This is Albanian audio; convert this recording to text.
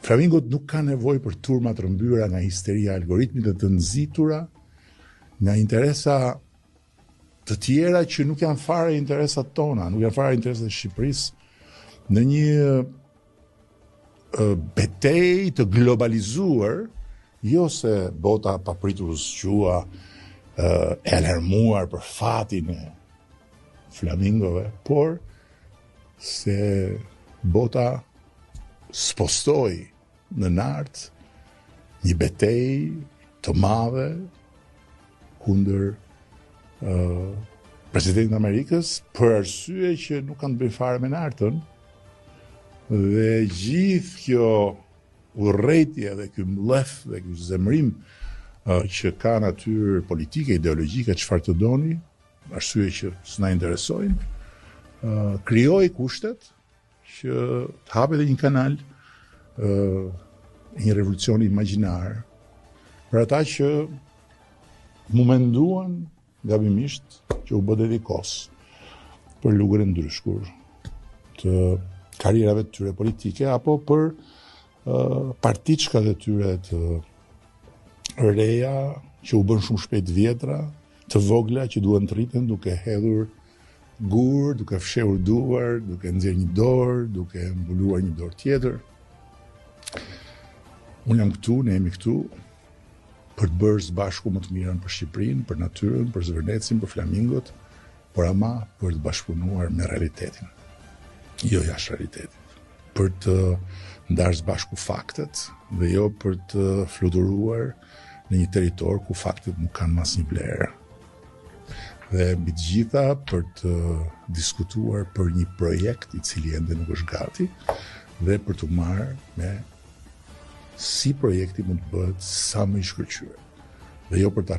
Flamingot nuk ka nevojë për turma të rëmbyra nga histeria e algoritmit dhe të nxitura nga interesa të tjera që nuk janë fare interesat tona, nuk janë fare interesat e Shqipërisë në një betejë të globalizuar, jo se bota papritur u zgjua e alarmuar për fatin e flamingove, por se bota spostoi në nart një betejë të madhe kundër presidentit Amerikës për arsye që nuk kanë të bëjnë fare me nartën, dhe gjithë kjo urrëtie dhe ky mllef dhe ky zemrim që ka natyrë politike, ideologjike, çfarë të doni, arsye që s'na interesojnë, krijoi kushtet që të hapet një kanal një revolucioni imagjinar për ata që mu menduan gabimisht që u bë dedikos për lugën e ndryshkur të karrierave të tyre politike apo për partiçkat e tyre të reja që u bën shumë shpejt vjetra, të vogla që duhen të rriten duke hedhur gur, duke fshehur duar, duke nxjerrë një dorë, duke mbuluar një dorë tjetër. Unë jam këtu, ne jemi këtu për të bërë së bashku më të mirën për Shqipërinë, për natyrën, për Zvërnecin, për flamingot, por ama për të bashkëpunuar me realitetin, jo jashtë realitetit, për të ndarë së bashku faktet dhe jo për të fluturuar në një territor ku faktet nuk kanë mas një vlerë. Dhe mbi të gjitha për të diskutuar për një projekt i cili ende nuk është gati dhe për të marrë me si projekti mund të bëhet sa më i shkëlqyer dhe jo për të